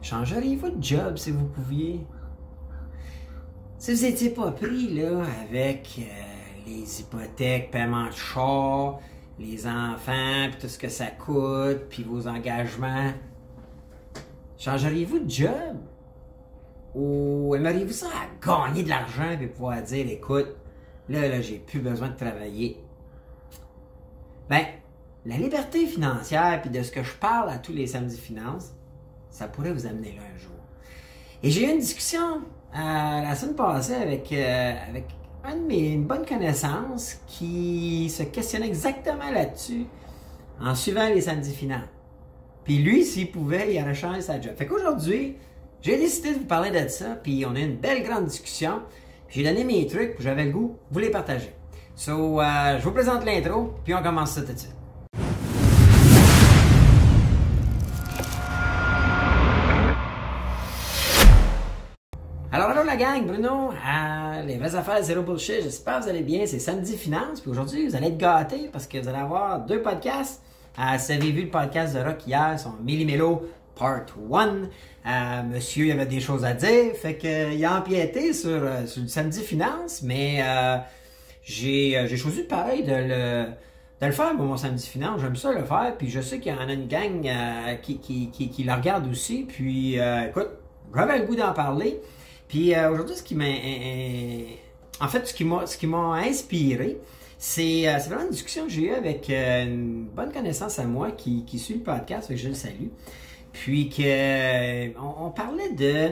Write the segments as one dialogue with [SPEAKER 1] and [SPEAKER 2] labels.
[SPEAKER 1] Changeriez-vous de job si vous pouviez? Si vous n'étiez pas pris là, avec les hypothèques, paiement de char, les enfants, puis tout ce que ça coûte, puis vos engagements, changeriez-vous de job? Ou aimeriez-vous ça à gagner de l'argent et pouvoir dire, écoute, là, j'ai plus besoin de travailler? Ben, la liberté financière, puis de ce que je parle à tous les samedis finances, ça pourrait vous amener là un jour. Et j'ai eu une discussion la semaine passée avec une bonne connaissance qui se questionnait exactement là-dessus en suivant les samedis finances. Puis lui, s'il pouvait, il aurait changé sa job. Fait qu'aujourd'hui, j'ai décidé de vous parler de ça, puis on a eu une belle grande discussion. J'ai donné mes trucs, puis j'avais le goût de vous les partager. So, je vous présente l'intro, puis on commence ça tout de suite. Alors, allô la gang, Bruno, les vraies affaires, zéro bullshit, j'espère que vous allez bien, c'est Samedi Finance, puis aujourd'hui, vous allez être gâtés parce que vous allez avoir deux podcasts. Si vous avez vu le podcast de Rock hier, son Méli-Mélo Part 1, monsieur, il avait des choses à dire, fait qu'il a empiété sur le Samedi Finance, mais j'ai choisi pareil de le faire pour mon Samedi Finance, j'aime ça le faire, puis je sais qu'il y en a une gang qui le regarde aussi, puis écoute, j'avais le goût d'en parler. Puis aujourd'hui, ce qui m'a inspiré, c'est vraiment une discussion que j'ai eue avec une bonne connaissance à moi qui suit le podcast, fait que je le salue. Puis on parlait de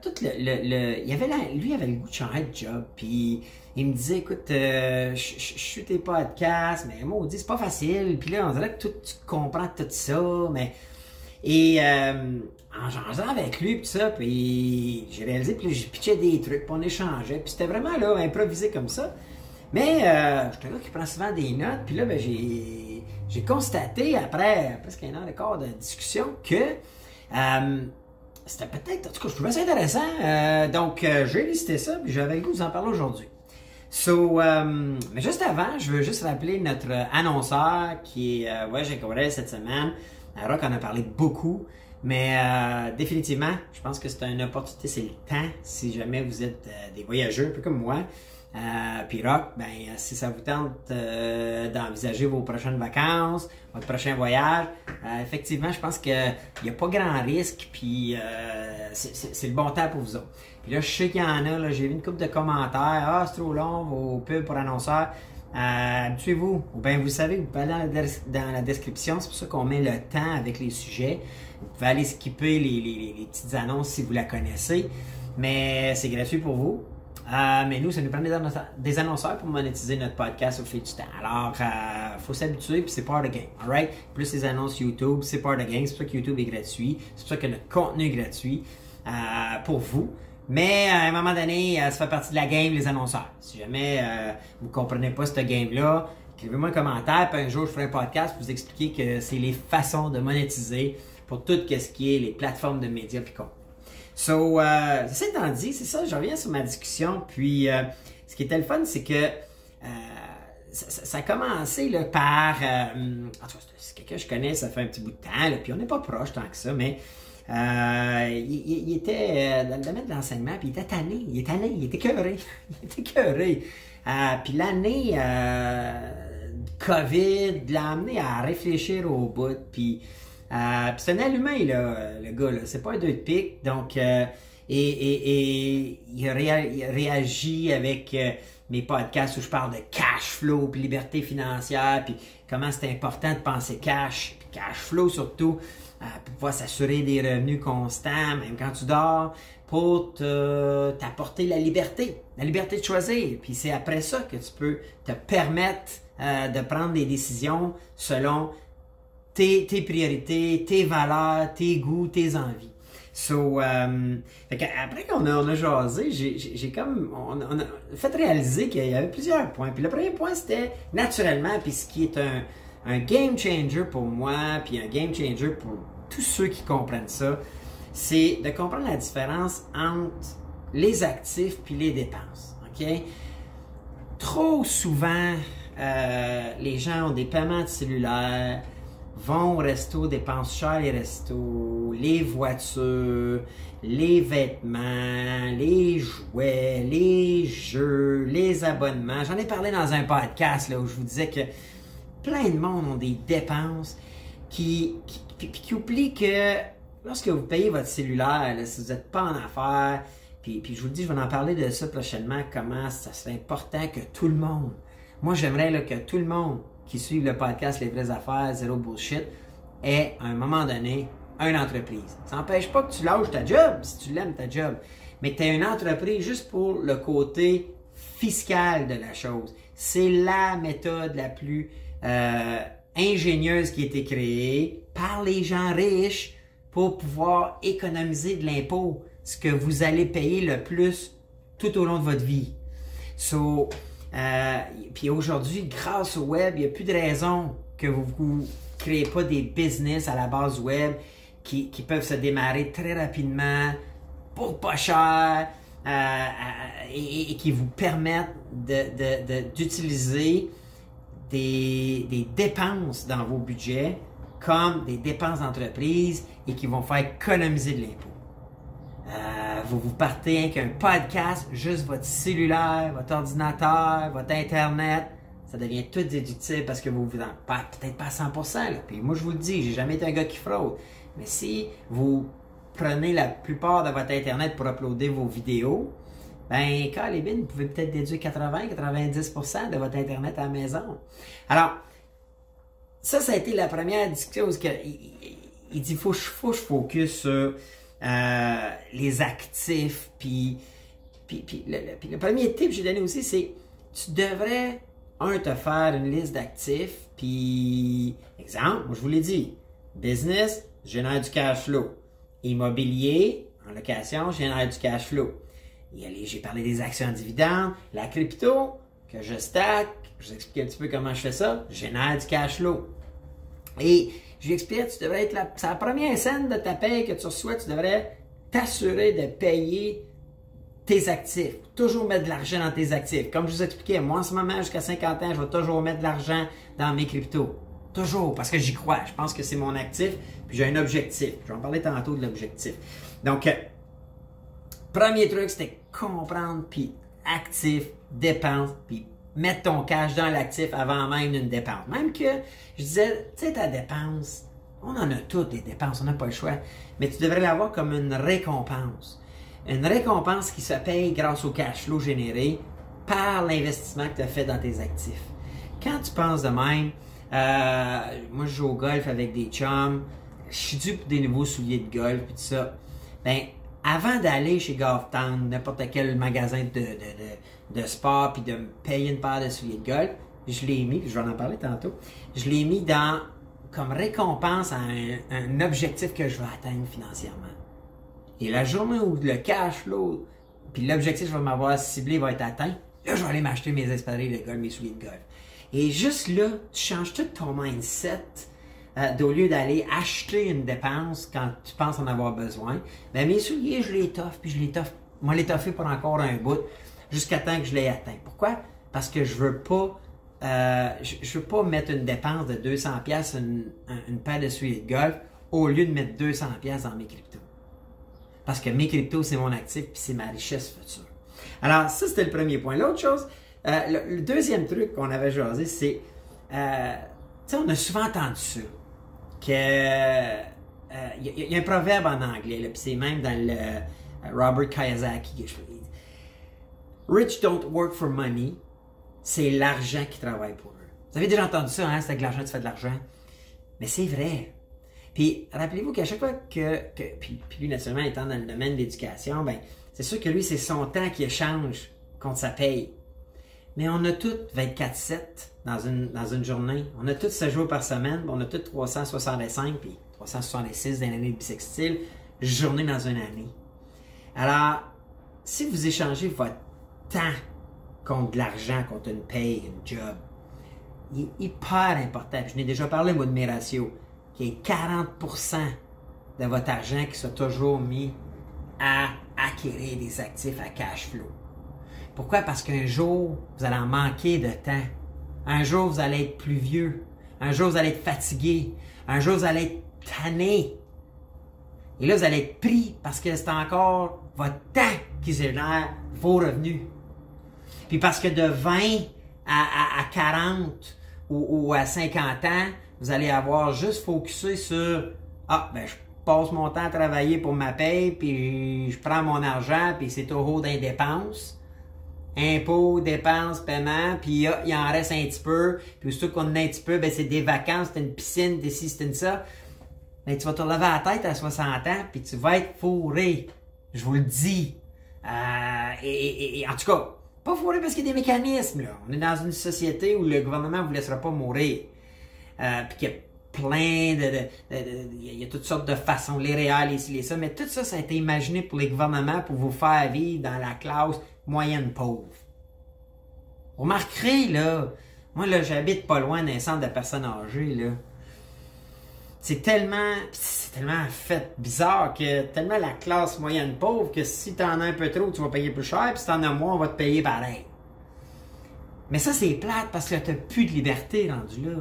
[SPEAKER 1] tout lui avait le goût de changer de job. Puis il me disait, écoute, je suis tes podcasts, mais moi on dit c'est pas facile. Puis là on dirait que tu comprends tout ça, mais en changeant avec lui pis tout ça, puis j'ai réalisé, puis j'ai pitché des trucs, puis on échangeait, puis c'était vraiment là, improvisé comme ça. Mais j'étais là qui prend souvent des notes, puis là, ben, j'ai constaté, après presque un an et quart de discussion, que c'était peut-être, en tout cas, je trouvais ça intéressant. Donc, j'ai listé ça, puis j'avais le goût de vous en parler aujourd'hui. So, mais juste avant, je veux juste rappeler notre annonceur qui est Voyage Corel cette semaine. Rock en a parlé beaucoup, mais définitivement, je pense que c'est une opportunité, c'est le temps, si jamais vous êtes des voyageurs, un peu comme moi. Puis Rock, ben, si ça vous tente d'envisager vos prochaines vacances, votre prochain voyage, effectivement, je pense qu'il n'y a pas grand risque, puis c'est le bon temps pour vous autres. Puis là, je sais qu'il y en a, là, j'ai vu une couple de commentaires, ah, c'est trop long, vos pubs pour annonceurs. Habituez-vous, ou bien vous savez, vous pouvez aller dans la description, c'est pour ça qu'on met le temps avec les sujets. Vous pouvez aller skipper les petites annonces si vous la connaissez, mais c'est gratuit pour vous. Mais nous, ça nous prend des annonceurs pour monétiser notre podcast au fil du temps. Alors, faut s'habituer, puis c'est part of the game, alright? Plus les annonces YouTube, c'est part of the game, c'est pour ça que YouTube est gratuit, c'est pour ça que notre contenu est gratuit pour vous. Mais à un moment donné, ça fait partie de la game, les annonceurs. Si jamais vous ne comprenez pas cette game-là, écrivez-moi un commentaire, puis un jour je ferai un podcast pour vous expliquer que c'est les façons de monétiser pour tout ce qui est les plateformes de médias puis contenu. So, c'est étant dit, c'est ça, je reviens sur ma discussion, puis ce qui était le fun, c'est que ça a commencé là, par... en tout cas, c'est quelqu'un que je connais, ça fait un petit bout de temps, là, puis on n'est pas proche tant que ça, mais... il était dans le domaine de l'enseignement, puis il était tanné, il était écœuré, il était écœuré. Puis l'année COVID l'a amené à réfléchir au bout, puis c'est un allumé, là, le gars, là, c'est pas un 2 de pique, donc il a réagi avec mes podcasts où je parle de cash flow, puis liberté financière, puis comment c'est important de penser cash, puis cash flow surtout, pour pouvoir s'assurer des revenus constants, même quand tu dors, pour t'apporter la liberté de choisir. Puis c'est après ça que tu peux te permettre de prendre des décisions selon tes priorités, tes valeurs, tes goûts, tes envies. So, après qu'on a jasé, j'ai comme, on a fait réaliser qu'il y avait plusieurs points. Puis le premier point, c'était naturellement, puis ce qui est un game changer pour moi, puis un game changer pour tous ceux qui comprennent ça, c'est de comprendre la différence entre les actifs puis les dépenses. OK? Trop souvent, les gens ont des paiements de cellulaire, vont au resto, dépensent cher les restos, les voitures, les vêtements, les jouets, les jeux, les abonnements. J'en ai parlé dans un podcast là, où je vous disais que plein de monde ont des dépenses qui oublient que lorsque vous payez votre cellulaire, là, si vous n'êtes pas en affaires, puis je vous le dis, je vais en parler de ça prochainement, comment ça serait important que tout le monde, moi j'aimerais là, que tout le monde qui suit le podcast Les vraies affaires, zéro bullshit, ait à un moment donné une entreprise. Ça n'empêche pas que tu lâches ta job, si tu l'aimes ta job, mais que tu aies une entreprise juste pour le côté fiscal de la chose. C'est la méthode la plus ingénieuse qui a été créée par les gens riches pour pouvoir économiser de l'impôt, ce que vous allez payer le plus tout au long de votre vie. Puis aujourd'hui, grâce au web, il n'y a plus de raison que vous ne créez pas des business à la base web qui peuvent se démarrer très rapidement, pour pas cher, et qui vous permettent d'utiliser des dépenses dans vos budgets comme des dépenses d'entreprise et qui vont faire économiser de l'impôt. Vous partez avec un podcast, juste votre cellulaire, votre ordinateur, votre Internet, ça devient tout déductible parce que vous en payez peut-être pas à 100%. Là. Puis moi, je vous le dis, j'ai jamais été un gars qui fraude. Mais si vous prenez la plupart de votre Internet pour uploader vos vidéos, ben, vous pouvez peut-être déduire 80-90% de votre Internet à la maison. Alors, ça a été la première discussion où il dit, faut que je focus sur les actifs, puis le premier tip que j'ai donné aussi, c'est tu devrais, te faire une liste d'actifs, puis, exemple, moi je vous l'ai dit, business, génère du cash flow. Immobilier, en location, génère du cash flow. J'ai parlé des actions en dividendes, la crypto, que je stack, je vous explique un petit peu comment je fais ça, génère du cash flow. Et je lui explique, tu devrais être c'est la première scène de ta paye que tu reçois, tu devrais t'assurer de payer tes actifs. Toujours mettre de l'argent dans tes actifs. Comme je vous expliquais, moi en ce moment, jusqu'à 50 ans, je vais toujours mettre de l'argent dans mes cryptos. Toujours, parce que j'y crois. Je pense que c'est mon actif, puis j'ai un objectif. Je vais en parler tantôt de l'objectif. Donc, premier truc, c'était comprendre, puis actif, dépense, puis mettre ton cash dans l'actif avant même d'une dépense. Même que, je disais, tu sais, ta dépense, on en a toutes des dépenses, on n'a pas le choix, mais tu devrais l'avoir comme une récompense. Une récompense qui se paye grâce au cash flow généré par l'investissement que tu as fait dans tes actifs. Quand tu penses de même, moi je joue au golf avec des chums, je suis dû pour des nouveaux souliers de golf, puis tout ça. Ben, avant d'aller chez Golf Town, n'importe quel magasin de sport, puis de me payer une paire de souliers de golf, je l'ai mis, puis je vais en parler tantôt, je l'ai mis comme récompense à un objectif que je veux atteindre financièrement. Et la journée où le cash flow, puis l'objectif que je vais m'avoir ciblé va être atteint, là, je vais aller m'acheter mes espadrilles de golf, mes souliers de golf. Et juste là, tu changes tout ton mindset. Au lieu d'aller acheter une dépense quand tu penses en avoir besoin, ben mes souliers, je les toffe, puis je les toffe. Moi, les toffer pour encore un bout, jusqu'à temps que je l'ai atteint. Pourquoi? Parce que je veux pas mettre une dépense de 200$ une paire de souliers de golf au lieu de mettre 200$ dans mes cryptos. Parce que mes cryptos, c'est mon actif, puis c'est ma richesse future. Alors, ça, c'était le premier point. L'autre chose, le deuxième truc qu'on avait jasé, c'est, tu sais, on a souvent entendu ça, que y a un proverbe en anglais, puis c'est même dans le Robert Kiyosaki. Rich don't work for money, c'est l'argent qui travaille pour eux. Vous avez déjà entendu ça, hein? C'est avec l'argent que tu fais de l'argent. Mais c'est vrai. Puis rappelez-vous qu'à chaque fois puis lui, naturellement, étant dans le domaine de l'éducation, ben, c'est sûr que lui, c'est son temps qui échange contre sa paye. Mais on a tous 24/7 dans une journée. On a tous 7 jours par semaine. On a tous 365 puis 366 dans l'année bissextile, journée dans une année. Alors, si vous échangez votre temps contre de l'argent, contre une paye, une job, il est hyper important. Puis je n'ai déjà parlé, moi, de mes ratios, qui est 40% de votre argent qui soit toujours mis à acquérir des actifs à cash flow. Pourquoi? Parce qu'un jour, vous allez en manquer de temps. Un jour, vous allez être plus vieux. Un jour, vous allez être fatigué. Un jour, vous allez être tanné. Et là, vous allez être pris parce que c'est encore votre temps qui génère vos revenus. Puis parce que de 20 à 40 ou à 50 ans, vous allez avoir juste focusé sur « Ah, ben je passe mon temps à travailler pour ma paye, puis je prends mon argent, puis c'est au haut des dépenses. » Impôts, dépenses, paiement, puis il en reste un petit peu. Puis aussitôt qu'on en a un petit peu, ben c'est des vacances, c'est une piscine, des ci, c'est une ça. Ben tu vas te relever la tête à 60 ans, puis tu vas être fourré. Je vous le dis. Et en tout cas, pas fourré parce qu'il y a des mécanismes, là. On est dans une société où le gouvernement ne vous laissera pas mourir. Puis qu'il y a plein il y a toutes sortes de façons, les réels, les ci, les ça, mais tout ça, ça a été imaginé pour les gouvernements pour vous faire vivre dans la classe moyenne pauvre. Vous remarquerez, là, moi, là, j'habite pas loin d'un centre de personnes âgées, là. C'est tellement fait bizarre que tellement la classe moyenne pauvre que si t'en as un peu trop, tu vas payer plus cher, puis si t'en as moins, on va te payer pareil. Mais ça, c'est plate parce que t'as plus de liberté rendu là.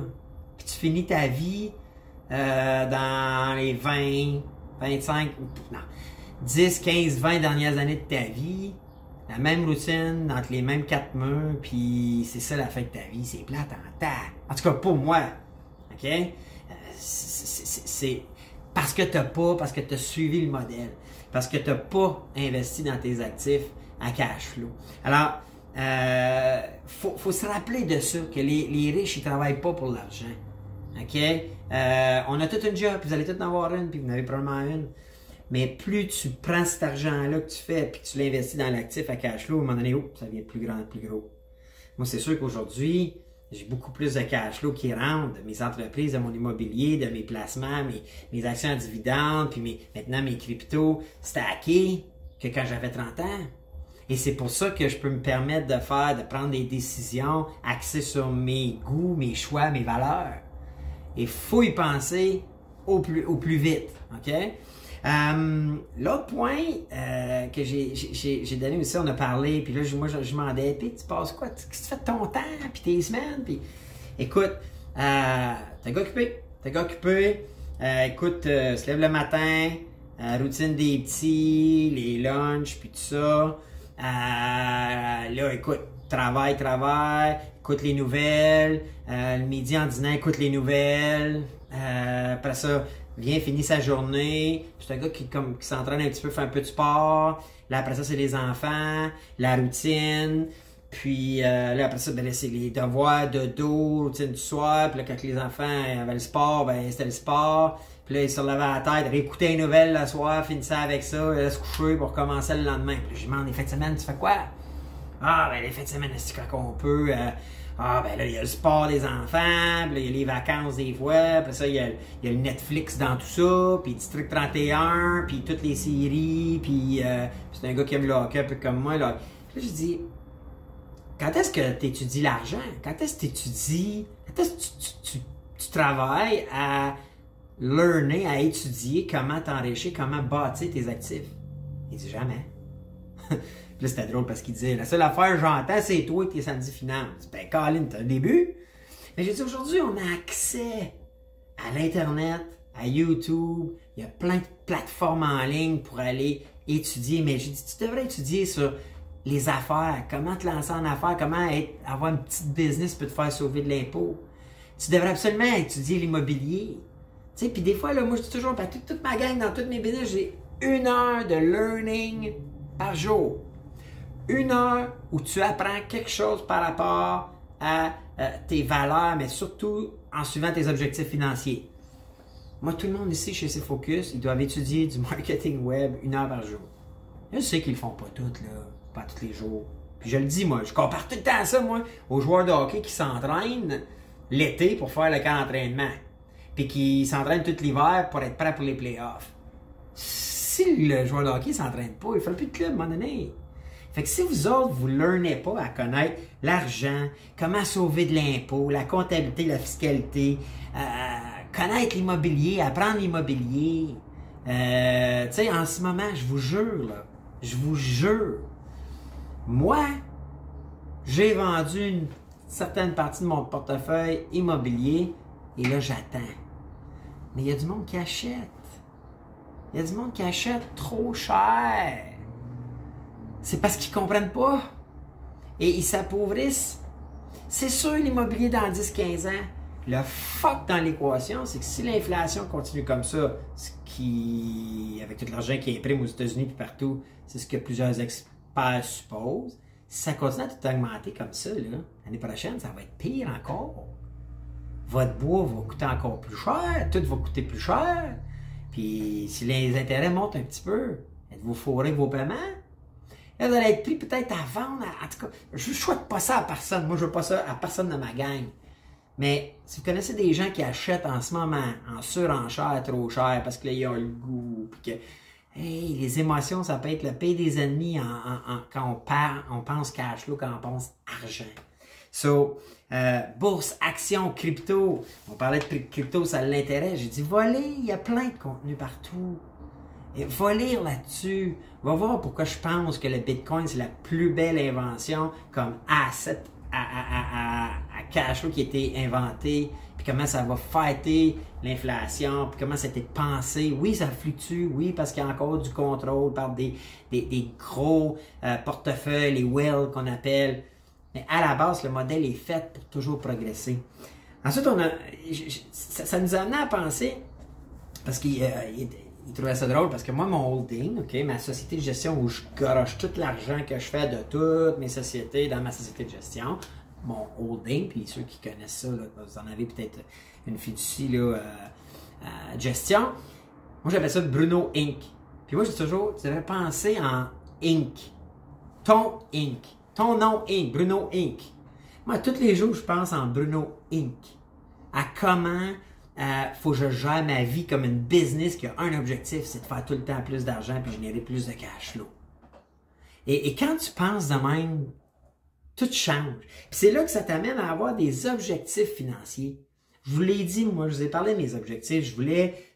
[SPEAKER 1] Puis tu finis ta vie dans les 20, 25, non, 10, 15, 20 dernières années de ta vie, la même routine, entre les mêmes 4 murs, puis c'est ça la fin de ta vie, c'est plate en tas. En tout cas, pour moi, ok? C'est parce que parce que tu as suivi le modèle, parce que tu n'as pas investi dans tes actifs à cash flow. Alors, faut se rappeler de ça, que les riches, ils travaillent pas pour l'argent. OK? On a toute une job, puis vous allez tous en avoir une, puis vous en avez probablement une. Mais plus tu prends cet argent-là que tu fais, puis que tu l'investis dans l'actif à cash flow, à un moment donné, ça devient plus grand, plus gros. Moi, c'est sûr qu'aujourd'hui, j'ai beaucoup plus de cash flow qui rentre de mes entreprises, de mon immobilier, de mes placements, mes actions en dividendes, puis maintenant mes cryptos stackés que quand j'avais 30 ans. Et c'est pour ça que je peux me permettre de prendre des décisions axées sur mes goûts, mes choix, mes valeurs. Et il faut y penser au plus vite. OK? L'autre point que j'ai donné aussi, on a parlé, puis là, moi, je demandais, puis tu passes quoi? Qu'est-ce que tu fais de ton temps, puis tes semaines? Puis, écoute, t'es un gars occupé. Écoute, se lève le matin, routine des petits, les lunchs, puis tout ça. Là, écoute, travaille, écoute les nouvelles. Le midi en dînant, écoute les nouvelles. Après ça, vient, finit sa journée. C'est un gars qui s'entraîne un petit peu, fait un peu de sport. Là, après ça, c'est les enfants, la routine. Puis là, après ça, ben, là, c'est les devoirs de dos, routine du soir. Puis là, quand les enfants avaient le sport, ben, c'était le sport. Puis là, ils se relevaient à la tête, réécoutaient les nouvelles le soir, finissaient avec ça, se coucher pour recommencer le lendemain. Puis là, je demande, les fins de semaine, tu fais quoi? Ah, ben, les fins de semaine, c'est quand on peut. Ben là, il y a le sport des enfants, puis là, il y a les vacances des fois, puis ça, il y a le Netflix dans tout ça, puis District 31, puis toutes les séries, puis c'est un gars qui aime le hockey un peu comme moi. Là, puis là je dis, quand est-ce que tu étudies l'argent? Quand est-ce que tu travailles à learner, à étudier comment t'enrichir, comment bâtir tes actifs? Il dit jamais. Puis là, c'était drôle parce qu'il disait, la seule affaire que j'entends, c'est toi et tes samedis finances. Ben, Colin, t'as un début. Mais j'ai dit, aujourd'hui, on a accès à l'Internet, à YouTube. Il y a plein de plateformes en ligne pour aller étudier. Mais j'ai dit, tu devrais étudier sur les affaires, comment te lancer en affaires, comment avoir une petite business peut te faire sauver de l'impôt. Tu devrais absolument étudier l'immobilier. Tu sais, puis des fois, là, moi, je dis toujours, toute ma gang, dans toutes mes business, j'ai 1 heure de learning par jour. 1 heure où tu apprends quelque chose par rapport à tes valeurs, mais surtout en suivant tes objectifs financiers. Moi, tout le monde ici chez C-Focus, ils doivent étudier du marketing web 1 heure par jour. Je sais qu'ils le font pas toutes, là, pas tous les jours. Puis je le dis, moi, je compare tout le temps ça, moi, aux joueurs de hockey qui s'entraînent l'été pour faire le camp d'entraînement. Puis qui s'entraînent tout l'hiver pour être prêt pour les playoffs. Si le joueur de hockey ne s'entraîne pas, il ne fera plus de club à un moment donné. Fait que si vous autres, vous ne learnez pas à connaître l'argent, comment sauver de l'impôt, la comptabilité, la fiscalité, connaître l'immobilier, apprendre l'immobilier, tu sais, en ce moment, je vous jure, moi, j'ai vendu une certaine partie de mon portefeuille immobilier Et là, j'attends. Mais il y a du monde qui achète. Il y a du monde qui achète trop cher. C'est parce qu'ils ne comprennent pas. Et ils s'appauvrissent. C'est sûr, l'immobilier dans 10-15 ans, le fuck dans l'équation, c'est que si l'inflation continue comme ça, ce qui, avec tout l'argent qui imprime aux États-Unis et partout, c'est ce que plusieurs experts supposent, si ça continue à tout augmenter comme ça, l'année prochaine, ça va être pire encore. Votre bois va coûter encore plus cher, tout va coûter plus cher. Puis si les intérêts montent un petit peu, êtes-vous fourré vos paiements? Là, vous allez être pris peut-être à vendre. En tout cas, je ne souhaite pas ça à personne. Moi, je ne veux pas ça à personne de ma gang. Mais si vous connaissez des gens qui achètent en ce moment en surenchère trop cher parce que là, ils ont le goût, puis que hey, les émotions, ça peut être le pays des ennemis quand on pense cash flow, quand on pense argent. So, bourse, actions, crypto. On parlait de crypto, ça l'intéresse. J'ai dit, voler, il y a plein de contenu partout. Et va lire là-dessus. Va voir pourquoi je pense que le Bitcoin, c'est la plus belle invention comme asset à cash flow qui a été inventé, puis comment ça va fighter l'inflation, puis comment ça a été pensé. Oui, ça fluctue, oui, parce qu'il y a encore du contrôle par des gros portefeuilles, les whales qu'on appelle. Mais à la base, le modèle est fait pour toujours progresser. Ensuite, ça nous a amené à penser, parce qu'il trouvait ça drôle, parce que moi, mon holding, okay, ma société de gestion où je garoche tout l'argent que je fais de toutes mes sociétés dans ma société de gestion, mon holding, puis ceux qui connaissent ça, là, vous en avez peut-être une fiducie là, gestion. Moi, j'appelle ça Bruno Inc. Puis moi, je dis toujours, tu devrais penser en Inc. Ton Inc. Ton nom Inc. Bruno Inc. Moi, tous les jours, je pense en Bruno Inc. À comment faut que je gère ma vie comme une business qui a un objectif, c'est de faire tout le temps plus d'argent puis générer plus de cash flow. Et quand tu penses de même, tout change. Puis c'est là que ça t'amène à avoir des objectifs financiers. Je vous l'ai dit, moi, je vous ai parlé de mes objectifs. Je voulais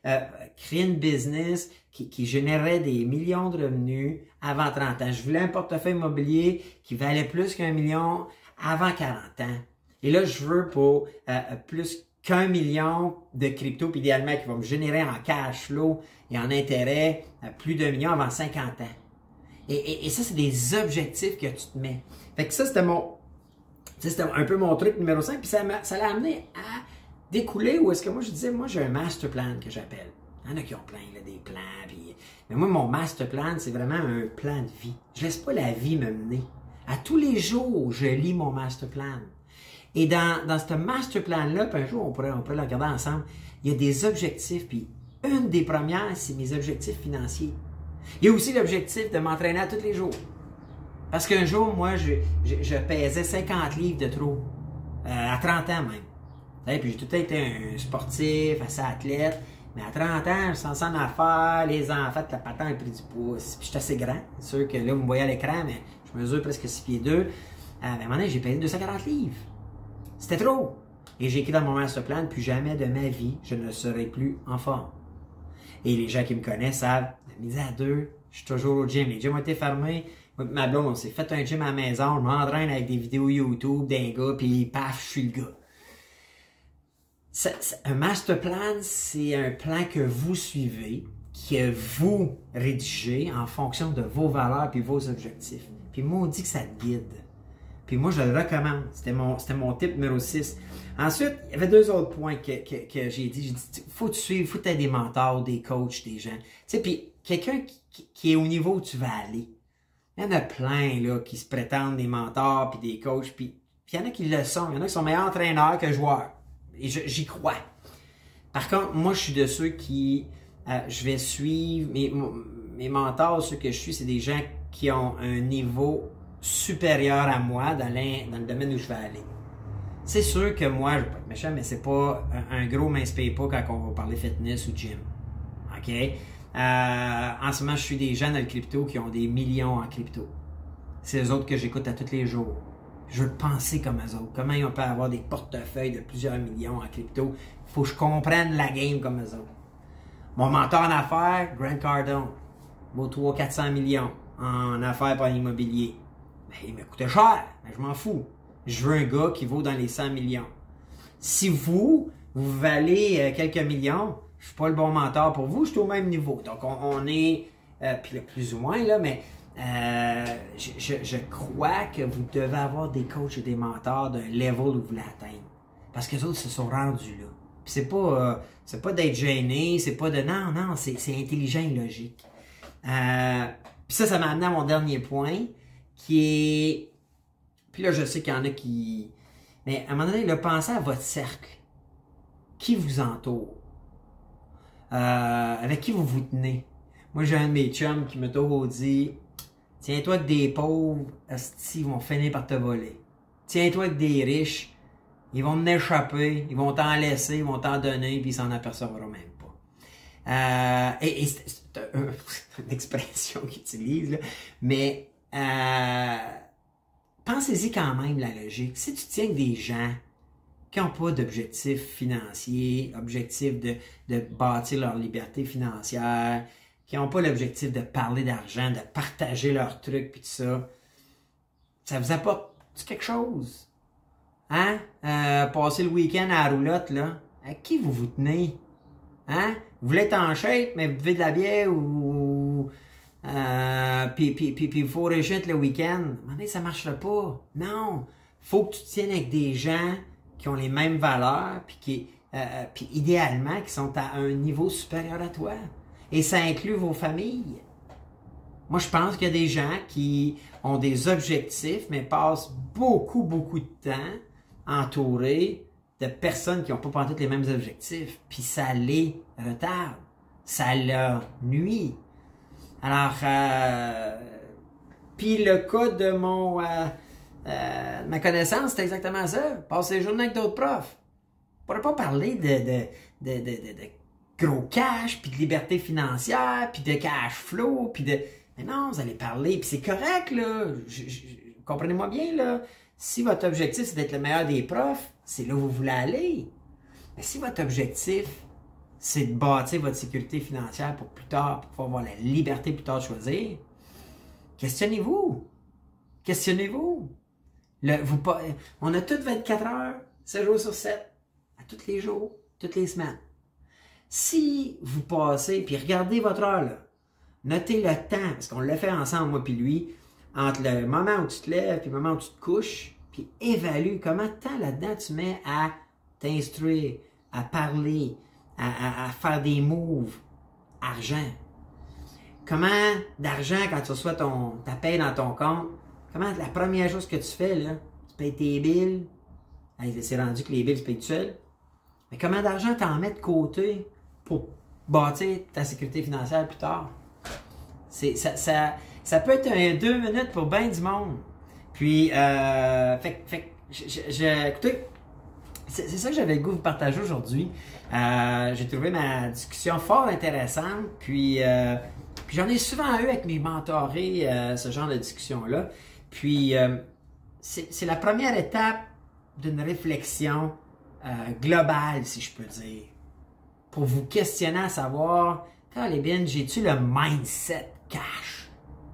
[SPEAKER 1] créer une business qui générait des millions de revenus avant 30 ans. Je voulais un portefeuille immobilier qui valait plus qu'1 million avant 40 ans. Et là, je veux pour plus qu'1 million de crypto, puis idéalement, qui va me générer en cash flow et en intérêt plus d'1 million avant 50 ans. Et ça, c'est des objectifs que tu te mets. Fait que ça, c'était un peu mon truc numéro 5, puis ça l'a amené à découler où est-ce que moi, je disais, moi, j'ai un master plan que j'appelle. Il y en a qui ont plein, là, des plans, puis... Mais moi, mon master plan, c'est vraiment un plan de vie. Je laisse pas la vie me mener. À tous les jours, je lis mon master plan. Et dans ce master plan-là, puis un jour, on pourrait le regarder ensemble, il y a des objectifs, puis une des premières, c'est mes objectifs financiers. Il y a aussi l'objectif de m'entraîner à tous les jours. Parce qu'un jour, moi, je pesais 50 livres de trop. À 30 ans même. Puis j'ai tout été un sportif, assez athlète. Mais à 30 ans, je sens ça en affaires, les enfants, la patente a pris du poids. Puis je suis assez grand. C'est sûr que là, vous me voyez à l'écran, mais je mesure presque 6 pieds 2. À un moment donné, j'ai pesé 240 livres. C'était trop. Et j'ai écrit dans mon master plan, plus jamais de ma vie, je ne serai plus en forme. Et les gens qui me connaissent savent, de midi à 2, je suis toujours au gym. Les gyms ont été fermés. Moi, ma blonde, on s'est fait un gym à la maison. Je m'entraîne avec des vidéos YouTube d'un gars, puis paf, je suis le gars. Un master plan, c'est un plan que vous suivez, que vous rédigez en fonction de vos valeurs et vos objectifs. Puis moi, on dit que ça te guide. Puis moi, je le recommande. C'était mon tip numéro 6. Ensuite, il y avait 2 autres points que j'ai dit. J'ai dit, faut te suivre, faut que tu aies des mentors, des coachs, des gens. Tu sais, puis quelqu'un qui est au niveau où tu vas aller. Il y en a plein, là, qui se prétendent des mentors, puis des coachs, puis il y en a qui le sont. Il y en a qui sont meilleurs entraîneurs que joueurs. Et j'y crois. Par contre, moi, je suis de ceux qui... je vais suivre... Mes mentors, ceux que je suis, c'est des gens qui ont un niveau supérieur à moi dans le domaine où je vais aller. C'est sûr que moi, je ne vais pas être méchant, mais c'est pas un gros m'inspire pas quand on va parler fitness ou gym. OK? En ce moment, je suis des gens dans le crypto qui ont des millions en crypto. C'est eux autres que j'écoute à tous les jours. Je veux penser comme eux autres. Comment ils peuvent avoir des portefeuilles de plusieurs millions en crypto. Il faut que je comprenne la game comme eux autres. Mon mentor en affaires, Grant Cardone, vaut 300-400 millions en affaires par l'immobilier. Ben, il me coûtait cher, mais je m'en fous. Je veux un gars qui vaut dans les 100 millions. Si vous vous valez quelques millions, je suis pas le bon mentor pour vous, je suis au même niveau. Donc, on est, puis plus ou moins, là, mais je crois que vous devez avoir des coachs et des mentors d'un level où vous voulez atteindre. Parce que les autres se sont rendus là. Puis c'est pas d'être gêné, c'est pas de... Non, c'est intelligent et logique. Puis ça m'a amené à mon dernier point, qui est... Puis là, je sais qu'il y en a qui... Mais à un moment donné, là, pensez à votre cercle. Qui vous entoure? Avec qui vous vous tenez? Moi, j'ai un de mes chums qui m'a toujours dit, tiens-toi avec des pauvres, asti, ils vont finir par te voler. Tiens-toi avec des riches, ils vont en échapper, ils vont t'en laisser, ils vont t'en donner, puis ils s'en apercevront même pas. Et c'est une expression qu'ils utilisent, là, mais pensez-y quand même, la logique. Si tu tiens avec des gens qui n'ont pas d'objectif financier, objectif de bâtir leur liberté financière, qui n'ont pas l'objectif de parler d'argent, de partager leurs trucs, puis tout ça, ça vous apporte quelque chose? Hein? Passer le week-end à la roulotte, là, à qui vous vous tenez? Hein? Vous voulez être en shape, mais vous buvez de la bière ou... puis vous faut réussir le week-end. Mais ça ne marchera pas. Non! Faut que tu tiennes avec des gens qui ont les mêmes valeurs, puis idéalement, qui sont à un niveau supérieur à toi. Et ça inclut vos familles. Moi, je pense qu'il y a des gens qui ont des objectifs, mais passent beaucoup de temps entourés de personnes qui n'ont pas tous les mêmes objectifs. Puis ça les retarde. Ça leur nuit. Alors, puis le cas de ma connaissance, c'est exactement ça. Passer les journées avec d'autres profs. On ne pourrait pas parler de gros cash, puis de liberté financière, puis de cash flow, puis de... Mais non, vous allez parler, puis c'est correct, là. Comprenez-moi bien, là. Si votre objectif, c'est d'être le meilleur des profs, c'est là où vous voulez aller. Mais si votre objectif, c'est de bâtir votre sécurité financière pour plus tard, pour pouvoir avoir la liberté plus tard de choisir, questionnez-vous. Questionnez-vous. On a toutes 24 heures, 7 jours sur 7, à tous les jours, toutes les semaines. Si vous passez, puis regardez votre heure, là, notez le temps, parce qu'on l'a fait ensemble, moi puis lui, entre le moment où tu te lèves et le moment où tu te couches, puis évalue comment de temps là-dedans tu mets à t'instruire, à parler, à faire des moves, argent. Comment d'argent, quand tu reçois ta paye dans ton compte, comment la première chose que tu fais, là, tu payes tes billes, c'est rendu que les billes, tu payes tout seul, mais comment d'argent t'en mets de côté pour bâtir ta sécurité financière plus tard? Ça peut être 2 minutes pour bien du monde. Puis, écoutez, c'est ça que j'avais le goût de vous partager aujourd'hui. J'ai trouvé ma discussion fort intéressante. Puis j'en ai souvent eu avec mes mentorés, ce genre de discussion-là. Puis, c'est la première étape d'une réflexion globale, si je peux dire. Pour vous questionner à savoir, Bien, j'ai-tu le mindset cash?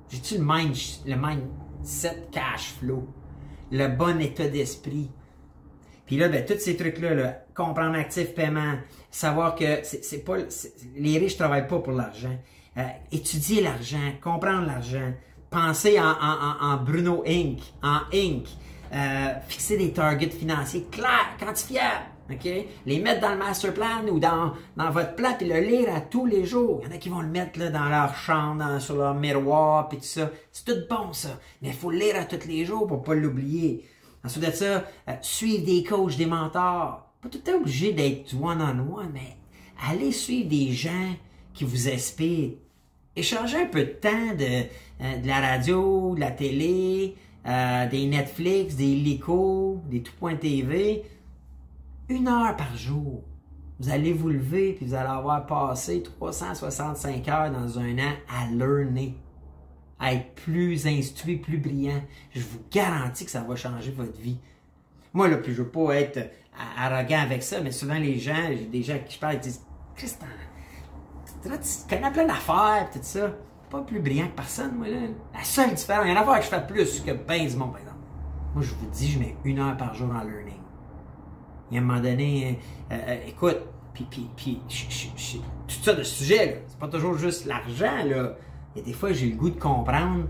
[SPEAKER 1] J'ai-tu le mindset cash flow? Le bon état d'esprit? Puis là, tous ces trucs-là, là, comprendre actif paiement, savoir que les riches ne travaillent pas pour l'argent. Étudier l'argent, comprendre l'argent, penser en Bruno Inc., fixer des targets financiers clairs, quantifiables. Okay? Les mettre dans le master plan ou dans votre plan et le lire à tous les jours. Il y en a qui vont le mettre là, dans leur chambre, sur leur miroir puis tout ça. C'est tout bon ça, mais il faut le lire à tous les jours pour ne pas l'oublier. Ensuite de ça, suivre des coachs, des mentors. Pas tout le temps obligé d'être one-on-one, mais allez suivre des gens qui vous inspirent. Échangez un peu de temps de la radio, de la télé, des Netflix, des Lico, des Tout.tv. 1 heure par jour. Vous allez vous lever puis vous allez avoir passé 365 heures dans un an à learner, à être plus instruit, plus brillant. Je vous garantis que ça va changer votre vie. Moi, là, puis je ne veux pas être arrogant avec ça, mais souvent les gens, j'ai des gens qui je parle, ils disent « Christian, tu connais plein d'affaires, tout ça. Pas plus brillant que personne, moi, là. La seule différence, il y a une affaire que je fais plus que ben du monde, par exemple. Moi, je vous dis, je mets 1 heure par jour en learning. Et à un moment donné, écoute, puis tout ça de sujet, là, c'est pas toujours juste l'argent, là. Et des fois, j'ai le goût de comprendre.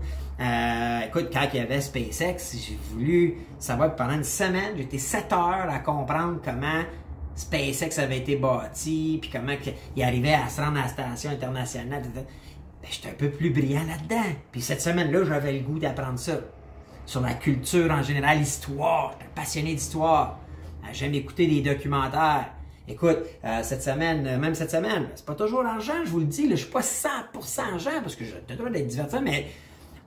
[SPEAKER 1] Écoute, quand il y avait SpaceX, j'ai voulu savoir pendant une semaine, j'ai été 7 heures à comprendre comment SpaceX avait été bâti, puis comment il arrivait à se rendre à la station internationale. Ben, j'étais un peu plus brillant là-dedans. Puis cette semaine-là, j'avais le goût d'apprendre ça. Sur la culture en général, l'histoire. J'étais passionné d'histoire. J'aime écouter des documentaires. Écoute, même cette semaine, c'est pas toujours l'argent, je vous le dis, là, je suis pas 100% argent parce que j'ai le droit d'être divertissant, mais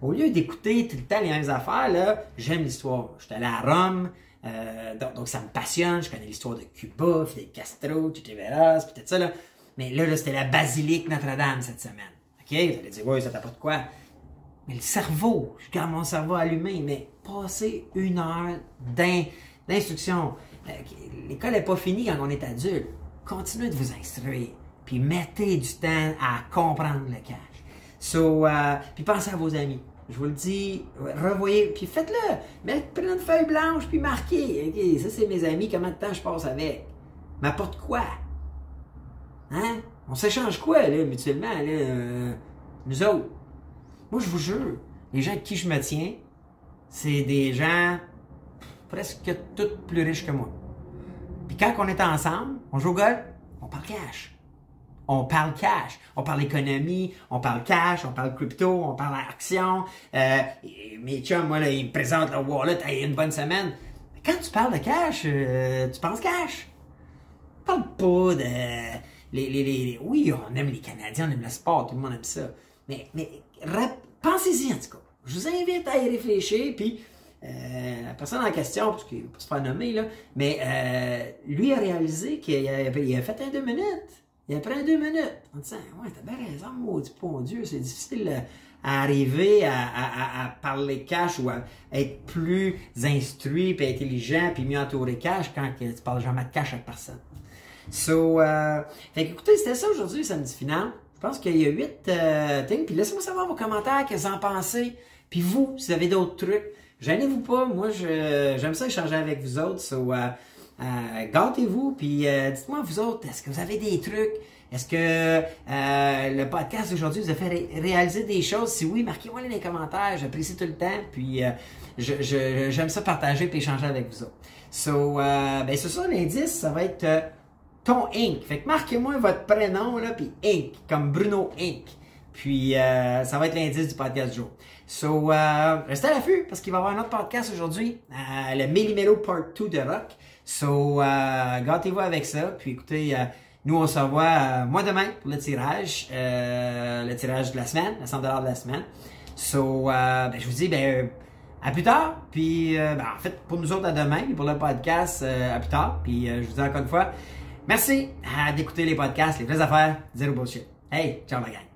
[SPEAKER 1] au lieu d'écouter tout le temps les mêmes affaires, là, j'aime l'histoire. J'étais allé à Rome, donc ça me passionne, je connais l'histoire de Cuba, Fidel Castro, Che Guevara, puis tout ça, là. Mais là, c'était la basilique Notre-Dame cette semaine. OK? Vous allez dire, ouais, ça t'a pas de quoi. Mais le cerveau, je garde mon cerveau allumé, mais passer 1 heure d'instruction. L'école n'est pas finie quand on est adulte. Continuez de vous instruire. Puis mettez du temps à comprendre le cash. Puis pensez à vos amis. Je vous le dis, revoyez, puis faites-le. Prenez une feuille blanche, puis marquez. Okay, ça, c'est mes amis, comment de temps je passe avec? M'apporte quoi? Hein? On s'échange quoi, là, mutuellement, là? Nous autres. Moi, je vous jure, les gens avec qui je me tiens, c'est des gens presque tous plus riches que moi. Puis quand on est ensemble, on joue au golf, on parle cash. On parle cash. On parle économie, on parle cash, on parle crypto, on parle action. Mes chums, moi, là, ils me présentent leur wallet, hey, une bonne semaine. Mais quand tu parles de cash, tu penses cash. Parle pas de... Oui, on aime les Canadiens, on aime le sport, tout le monde aime ça. Mais pensez-y en tout cas. Je vous invite à y réfléchir, puis la personne en question, parce qu'il ne peut se faire nommer, là, mais lui a réalisé qu'il a fait un 2 minutes. Il a pris un 2 minutes. En disant, ouais, t'as bien raison, maudit bon Dieu, c'est difficile à arriver à parler cash ou à être plus instruit, puis intelligent, puis mieux entouré cash quand tu parles jamais de cash à personne. Fait qu'écoutez, c'était ça aujourd'hui, samedi final. Je pense qu'il y a 8 things. Puis laissez-moi savoir vos commentaires, qu'est-ce que vous en pensez. Puis vous, si vous avez d'autres trucs, gênez-vous pas. Moi, j'aime ça échanger avec vous autres. Gâtez-vous. Puis dites-moi, vous autres, est-ce que vous avez des trucs? Est-ce que le podcast d'aujourd'hui vous a fait réaliser des choses? Si oui, marquez-moi dans les commentaires. J'apprécie tout le temps. Puis j'aime ça partager et échanger avec vous autres. C'est ça, l'indice, ça va être... ton Inc. Fait que marquez-moi votre prénom, là, puis Inc. Comme Bruno Inc. Puis, ça va être l'indice du podcast du jour. Restez à l'affût, parce qu'il va y avoir un autre podcast aujourd'hui, le Méli-Mélo Part 2 de Rock. Gâtez-vous avec ça. Puis, écoutez, nous, on se revoit, moi, demain, pour le tirage de la semaine, le 100$ de la semaine. Je vous dis, à plus tard. Puis, en fait, pour nous autres, à demain. Puis, pour le podcast, à plus tard. Puis, je vous dis encore une fois, merci d'écouter les podcasts, les vraies affaires, zéro bullshit. Hey, ciao la gang!